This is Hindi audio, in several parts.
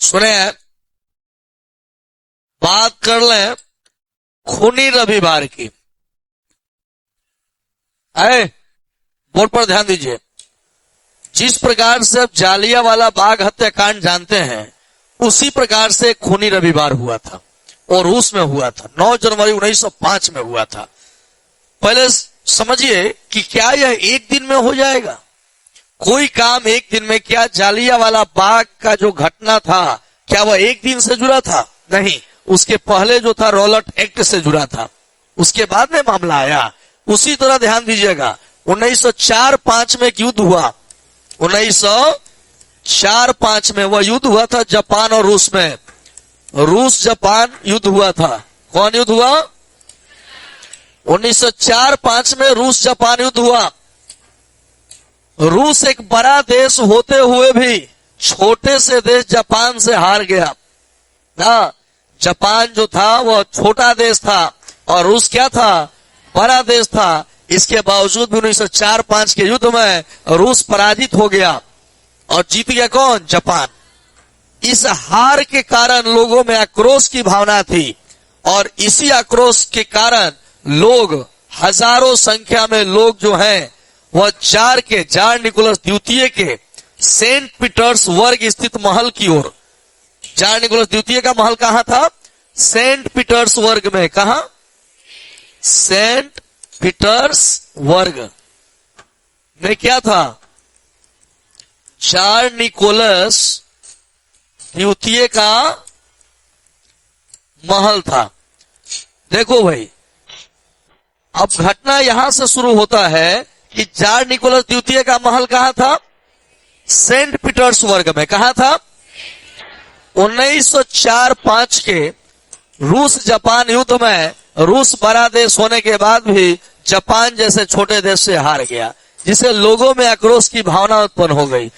सुने, बात कर लें खूनी रविवार की। बोर्ड पर ध्यान दीजिए। जिस प्रकार से अब जालियांवाला बाग हत्याकांड जानते हैं, उसी प्रकार से खूनी रविवार हुआ था और रूस में हुआ था। 9 जनवरी 1905 में हुआ था। पहले समझिए कि क्या यह एक दिन में हो जाएगा? कोई काम एक दिन में? क्या जालियांवाला बाग का जो घटना था, क्या वह एक दिन से जुड़ा था? नहीं, उसके पहले जो था रॉलेट एक्ट से जुड़ा था, उसके बाद में मामला आया। उसी तरह ध्यान दीजिएगा, 1904-05 में एक युद्ध हुआ। 1904-05 में वह युद्ध हुआ था जापान और रूस में। रूस जापान युद्ध हुआ था। कौन युद्ध हुआ? 1904-05 में रूस जापान युद्ध हुआ। रूस एक बड़ा देश होते हुए भी छोटे से देश जापान से हार गया। जापान जो था वह छोटा देश था और रूस क्या था? बड़ा देश था। इसके बावजूद भी 1904-05 के युद्ध में रूस पराजित हो गया और जीत गया कौन? जापान। इस हार के कारण लोगों में आक्रोश की भावना थी और इसी आक्रोश के कारण लोग, हजारों संख्या में लोग जो हैं, वह जार निकोलस द्वितीय के सेंट पीटर्सबर्ग स्थित महल की ओर। जार निकोलस द्वितीय का महल कहां था? सेंट पीटर्सबर्ग में। कहां? सेंट पीटर्सबर्ग में क्या था? जार निकोलस द्वितीय का महल था। देखो भाई, अब घटना यहां से शुरू होता है कि जार निकोलस द्वितीय का महल कहां था? सेंट पीटर्सबर्ग में। कहां था? 1904-05 के रूस जापान युद्ध में रूस बड़ा देश होने के बाद भी जापान जैसे छोटे देश से हार गया, जिससे लोगों में आक्रोश की भावना उत्पन्न हो गई।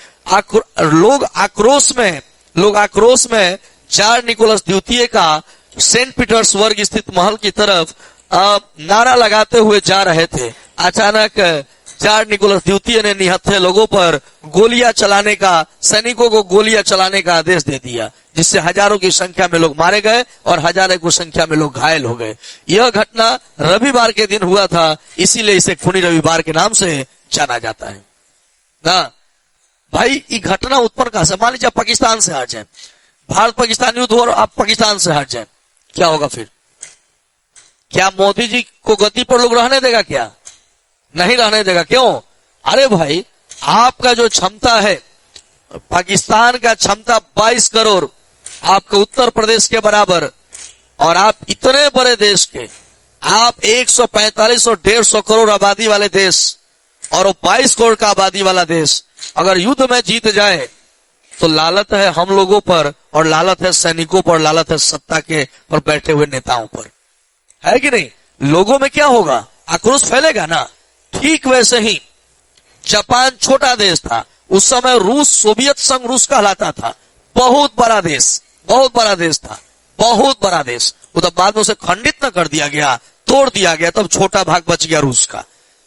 लोग आक्रोश में जार निकोलस द्वितीय का सेंट पीटर्सबर्ग स्थित महल की तरफ नारा लगाते हुए जा रहे थे। अचानक जार निकोलस द्वितीय ने निहत्थे लोगों पर गोलियां चलाने का, सैनिकों को गोलियां चलाने का आदेश दे दिया, जिससे हजारों की संख्या में लोग मारे गए और हजारों की संख्या में लोग घायल हो गए। यह घटना रविवार के दिन हुआ था, इसीलिए इसे खूनी रविवार के नाम से जाना जाता है ना। भाई, ये घटना उत्पन्न कहां से? मान लीजिए पाकिस्तान से हट जाए, भारत पाकिस्तान युद्ध हो और आप पाकिस्तान से हट जाए, क्या होगा फिर? क्या मोदी जी को गति पर लोग रहने देगा? क्या नहीं रहने देगा? क्यों? अरे भाई, आपका जो क्षमता है, पाकिस्तान का क्षमता 22 करोड़, आपके उत्तर प्रदेश के बराबर, और आप इतने बड़े देश के, आप 145 और 150 करोड़ आबादी वाले देश और 22 करोड़ का आबादी वाला देश अगर युद्ध में जीत जाए तो लालत है हम लोगों पर और लालत है सैनिकों पर, लालत है सत्ता के पर बैठे हुए नेताओं पर, है कि नहीं? लोगों में क्या होगा? आक्रोश फैलेगा ना। ठीक वैसे ही जापान छोटा देश था उस समय। रूस, सोवियत संघ रूस कहलाता था, बहुत बड़ा देश, बहुत बड़ा देश था, बहुत बड़ा देश। वो तब बाद में उसे खंडित न कर दिया गया, तोड़ दिया गया, तब छोटा भाग बच गया रूस का।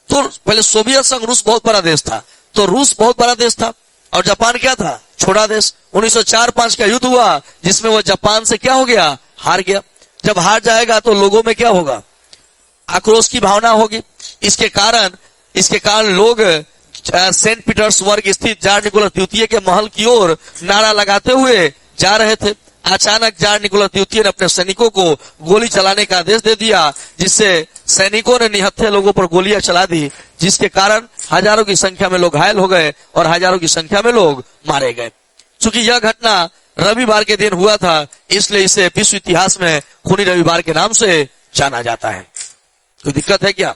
तो पहले सोवियत संघ रूस बहुत बड़ा देश था, तो रूस बहुत बड़ा देश था और जापान क्या था? छोटा देश। 1904-05 का युद्ध हुआ जिसमें वो जापान से क्या हो गया? हार गया। जब हार जाएगा तो लोगों में क्या होगा? आक्रोश की भावना होगी। इसके कारण लोग सेंट पीटर्सबर्ग स्थित जार निकोलस द्वितीय के महल की ओर नारा लगाते हुए जा रहे थे। अचानक जार निकोलस द्वितीय ने अपने सैनिकों को गोली चलाने का आदेश दे दिया, जिससे सैनिकों ने निहत्थे लोगों पर गोलियां चला दी, जिसके कारण हजारों की संख्या में लोग घायल हो गए और हजारों की संख्या में लोग मारे गए। चूंकि यह घटना रविवार के दिन हुआ था, इसलिए इसे विश्व इतिहास में खूनी रविवार के नाम से जाना जाता है। कोई दिक्कत है क्या?